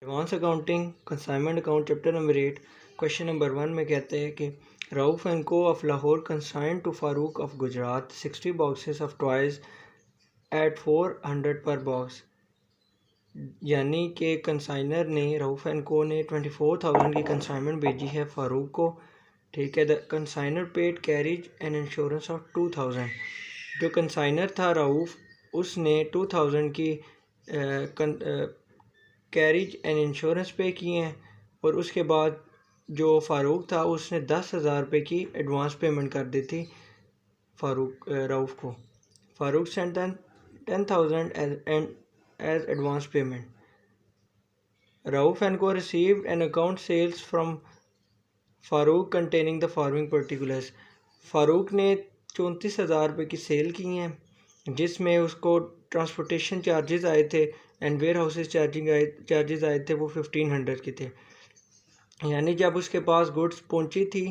Advance accounting consignment account chapter number 8 question number 1 में कहते हैं कि Rauf and Co of Lahore consign to Farooq of Gujarat 60 boxes of toys at 400 per box. यानी कि consignor ने राउफ एंड को ने 24,000 की कंसाइनमेंट भेजी है फारूक को। ठीक है, the consignor paid carriage and insurance of 2,000। जो कंसाइनर था राउफ, उसने 2,000 की कैरिज एंड इंश्योरेंस पे किए हैं, और उसके बाद जो फ़ारूक था उसने 10,000 रुपये की एडवांस पेमेंट कर दी थी राउफ को। Farooq sent 10,000 as advance payment. Rauf and Co received an account sales from Farooq containing the following particulars. Farooq ने 34,000 रुपये की सेल की हैं, जिसमें उसको ट्रांसपोर्टेशन चार्जेस आए थे एंड वेयर हाउसेस चार्जेस आए थे, वो 1500 के थे। यानी जब उसके पास गुड्स पहुंची थी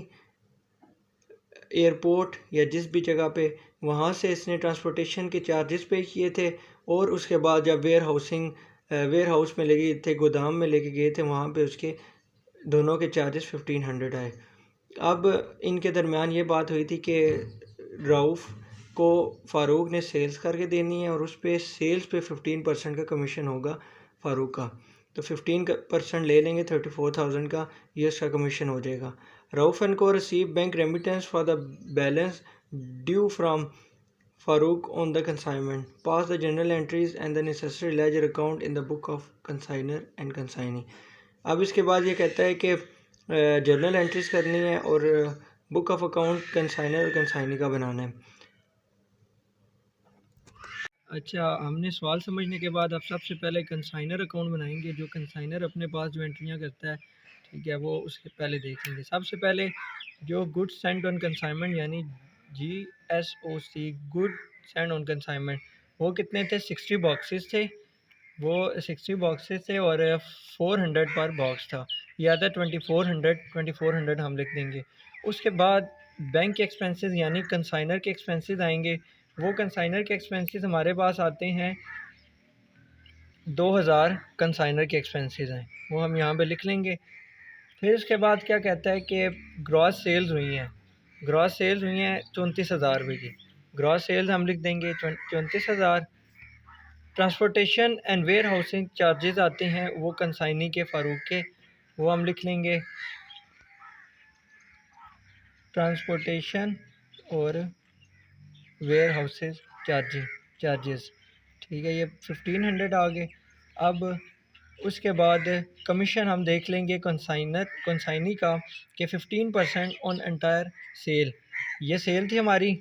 एयरपोर्ट या जिस भी जगह पे, वहाँ से इसने ट्रांसपोर्टेशन के चार्जेस पे किए थे, और उसके बाद जब वेयर हाउस में लेके थे, गोदाम में लेके गए थे, वहाँ पे उसके दोनों के चार्जेस 1500 आए। अब इनके दरमियान ये बात हुई थी कि राउफ को फ़ारूक ने सेल्स करके देनी है, और उस पर सेल्स पे 15% का कमीशन होगा फ़ारूक का। तो 15% ले लेंगे 34,000 का, ये उसका कमीशन हो जाएगा। Rauf and Co receive bank remittance for the balance due from Farooq on the consignment, pass the general entries and the necessary ledger account in the book of consignor and consignee. अब इसके बाद ये कहता है कि जर्नल एंट्रीज करनी है और बुक ऑफ अकाउंट कंसाइनर और कंसाइनी का बनाना है। अच्छा, हमने सवाल समझने के बाद अब सबसे पहले कंसाइनर अकाउंट बनाएंगे। जो कंसाइनर अपने पास जो एंट्रियां करता है, ठीक है, वो उसके पहले देख लेंगे। सबसे पहले जो गुड्स सेंट ऑन कंसाइनमेंट यानी GSOC, good Saint on consignment, वो कितने थे? 60 बॉक्सेस थे। वो 60 बॉक्सेस थे और 400 पर बॉक्स था, या था 2400 हम लिख देंगे। उसके बाद बैंक के एक्सपेंसेस यानी कंसाइनर के एक्सपेंसेस आएंगे। वो कंसाइनर के एक्सपेंसेस हमारे पास आते हैं 2,000 कंसाइनर के एक्सपेंसेस हैं, वो हम यहाँ पे लिख लेंगे। फिर उसके बाद क्या कहता है कि ग्रॉस सेल्स हुई हैं। ग्रॉस सेल्स हुई हैं 34,000 रुपये की। ग्रॉस सेल्स हम लिख देंगे 34,000। Transportation and warehousing charges आते हैं वो कंसाइनी के फ़ारूक के, वो हम लिख लेंगे ट्रांसपोर्टेशन और वेयर हाउसेस चार्जेस। ठीक है, ये 1500 आ गए। अब उसके बाद कमीशन हम देख लेंगे कंसाइनी का कि 15% ऑन एंटायर सेल। ये सेल थी हमारी,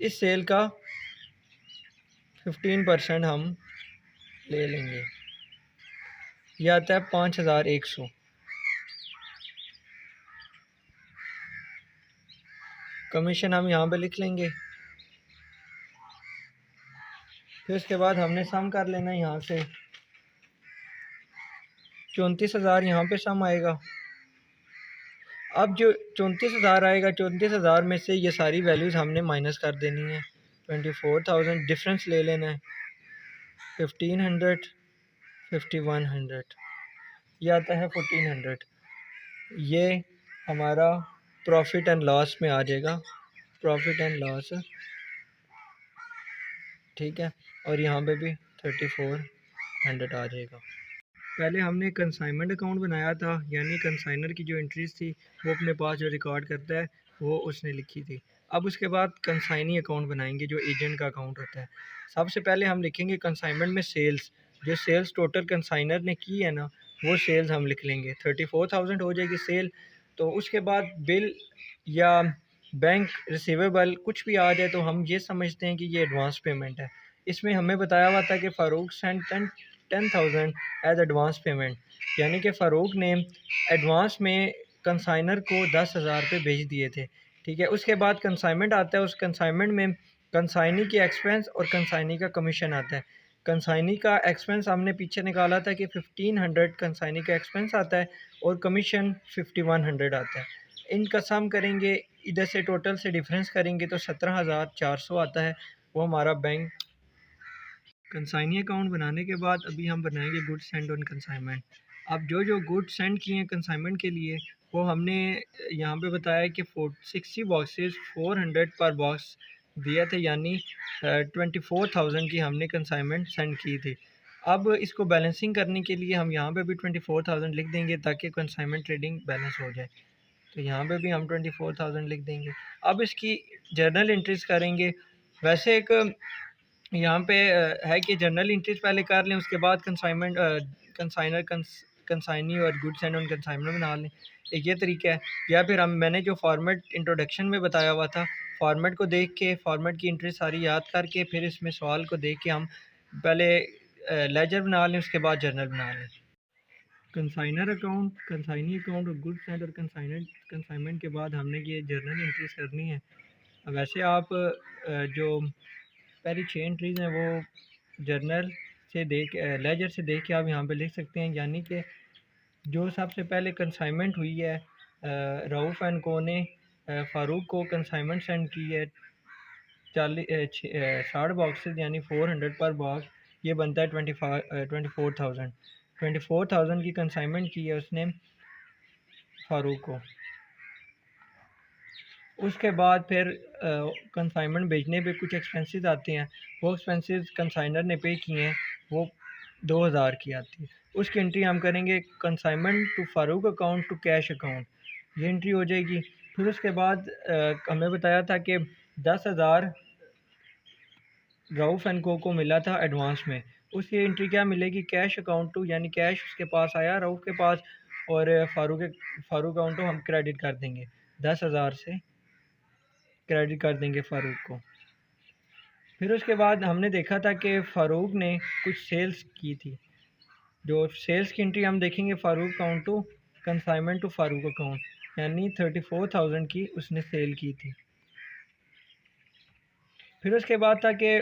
इस सेल का 15% हम ले लेंगे। यह आता है 5,100। कमीशन हम यहाँ पे लिख लेंगे। फिर उसके बाद हमने सम कर लेना है यहाँ से 34,000 यहाँ पे सम आएगा। अब जो 34,000 आएगा, 34,000 में से ये सारी वैल्यूज़ हमने माइनस कर देनी है। 24,000 डिफरेंस ले लेना है, 1,500, 5,100, ये आता है 1,400। ये हमारा प्रॉफिट एंड लॉस में आ जाएगा, प्रॉफिट एंड लॉस, ठीक है। और यहाँ पे भी 3,400 आ जाएगा। पहले हमने कंसाइनमेंट अकाउंट बनाया था, यानी कंसाइनर की जो एंट्रीज थी वो अपने पास जो रिकॉर्ड करता है वो उसने लिखी थी। अब उसके बाद कंसाइनी अकाउंट बनाएंगे जो एजेंट का अकाउंट होता है। सबसे पहले हम लिखेंगे कंसाइनमेंट में सेल्स, जो सेल्स टोटल कंसाइनर ने की है ना, वो सेल्स हम लिख लेंगे। 34,000 हो जाएगी सेल। तो उसके बाद बिल या बैंक रिसीवेबल कुछ भी आ जाए तो हम ये समझते हैं कि ये एडवांस पेमेंट है। इसमें हमें बताया हुआ था कि Farooq sent 10,000 as advance payment, यानी कि फ़ारूक ने एडवांस में कंसाइनर को 10,000 रुपये भेज दिए थे। ठीक है, उसके बाद कंसाइनमेंट आता है। उस कंसाइनमेंट में कंसाइनी की एक्सपेंस और कंसाइनी का कमीशन आता है। कंसाइनी का एक्सपेंस हमने पीछे निकाला था कि 1,500 कंसाइनी का एक्सपेंस आता है और कमीशन 5,100 आता है। इनका सम करेंगे, इधर से टोटल से डिफरेंस करेंगे तो 17,400 आता है। वो हमारा बैंक कंसाइनी अकाउंट बनाने के बाद अभी हम बनाएंगे गुड्स सेंड ऑन कंसाइनमेंट। अब जो जो गुड्स सेंड किए हैं कंसाइनमेंट के लिए वो हमने यहाँ पे बताया कि 60 बॉक्सेस 400 पर बॉक्स दिए थे, यानी 24,000 की हमने कंसाइनमेंट सेंड की थी। अब इसको बैलेंसिंग करने के लिए हम यहाँ पे भी 24,000 लिख देंगे ताकि कंसाइनमेंट ट्रेडिंग बैलेंस हो जाए। तो यहाँ पे भी हम 24,000 लिख देंगे। अब इसकी जर्नल एंट्रीज करेंगे। वैसे एक यहाँ पे है कि जर्नल एंट्रीज पहले कर लें, उसके बाद कंसाइनमेंट कंसाइनी और गुड्स एंड ऑन कंसाइनमेंट बना लें। एक ये तरीका है। या फिर मैंने जो फॉर्मेट इंट्रोडक्शन में बताया हुआ था, फॉर्मेट को देख के फॉर्मेट की एंट्री सारी याद करके फिर इसमें सवाल को देख के हम पहले लेजर बना लें, उसके बाद जर्नल बना लें। कंसाइनर अकाउंट, कंसाइनी अकाउंट और गुड्स एंड और कंसाइनमेंट के बाद हमने ये जर्नल एंट्रीज करनी है। वैसे आप जो पहली 6 एंट्रीज हैं वो जर्नल से देख लेजर से देख के आप यहाँ पे लिख सकते हैं। यानी कि जो सबसे पहले कंसाइनमेंट हुई है, रऊफ़ एंड को ने फ़ारूक को कंसाइनमेंट सेंड की है 60 बॉक्सेस यानी 400 पर बॉक्स, ये बनता है 24,000 की कंसाइनमेंट की है उसने फ़ारूक को। उसके बाद फिर कंसाइनमेंट भेजने पे कुछ एक्सपेंसेस आते हैं, वो एक्सपेंसेस कंसाइनर ने पे किए हैं, वो 2,000 की आती है। उसकी एंट्री हम करेंगे consignment to Farooq account to cash account, ये एंट्री हो जाएगी। फिर उसके बाद हमें बताया था कि 10,000 रऊफ़ एंड को मिला था एडवांस में, उसकी एंट्री क्या मिलेगी कैश अकाउंट टू, यानी कैश उसके पास आया रऊफ़ के पास और फ़ारूक अकाउंट को हम क्रेडिट कर देंगे, 10,000 से क्रेडिट कर देंगे फ़ारूक को। फिर उसके बाद हमने देखा था कि फ़ारूक ने कुछ सेल्स की थी, जो सेल्स की एंट्री हम देखेंगे Farooq account to consignment to Farooq account, यानी 34,000 की उसने सेल की थी। फिर उसके बाद था कि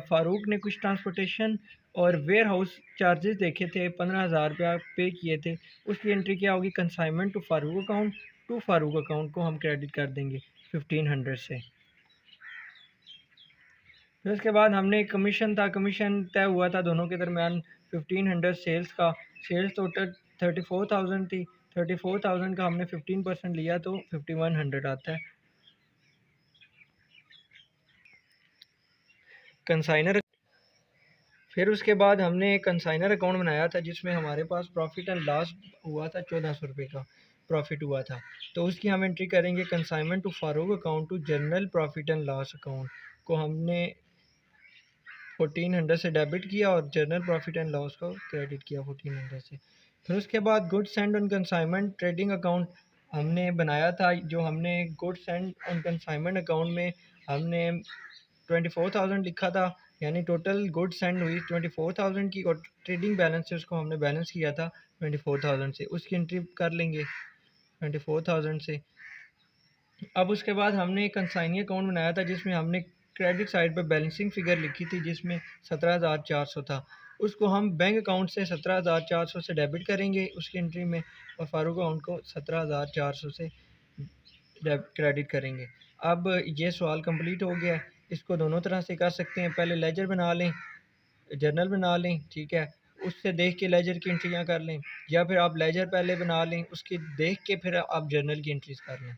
फ़ारूक ने कुछ ट्रांसपोर्टेशन और वेयर हाउस चार्जेस देखे थे, 15,000 रुपया पे किए थे, उसकी एंट्री क्या होगी consignment to Farooq account to Farooq account को हम क्रेडिट कर देंगे 1500 से। फिर उसके बाद हमने कमीशन था, कमीशन तय हुआ था दोनों के दरमियान 1500 सेल्स का, सेल्स टोटल 34,000 थी, 34,000 का हमने 15% लिया तो 5100 आता है। कंसाइनर, फिर उसके बाद हमने एक कंसाइनर अकाउंट बनाया था जिसमें हमारे पास प्रॉफिट एंड लॉस हुआ था 1400 रुपये का प्रॉफिट हुआ था, तो उसकी हम एंट्री करेंगे consignment to Farooq account to general profit and loss account को हमने 1400 से डेबिट किया और जनरल प्रॉफिट एंड लॉस को क्रेडिट किया 1400 से। फिर उसके बाद goods and on consignment trading account हमने बनाया था, जो हमने goods and on consignment account में हमने 24,000 लिखा था, यानी टोटल गुड्स सेंड हुई 24,000 की और ट्रेडिंग बैलेंस से उसको हमने बैलेंस किया था 24,000 से, उसकी एंट्री कर लेंगे 24,000 से। अब उसके बाद हमने एक कंसाइनी अकाउंट बनाया था जिसमें हमने क्रेडिट साइड पर बैलेंसिंग फ़िगर लिखी थी जिसमें 17,400 था, उसको हम बैंक अकाउंट से 17,400 से डेबिट करेंगे उसकी एंट्री में और फ़ारूक अकाउंट को 17,400 से क्रेडिट करेंगे। अब ये सवाल कंप्लीट हो गया है। इसको दोनों तरह से कर सकते हैं, पहले लेजर बना लें, जर्नल बना लें, ठीक है, उससे देख के लेजर की एंट्रियाँ कर लें, या फिर आप लेजर पहले बना लें, उसकी देख के फिर आप जर्नल की एंट्रीज कर लें।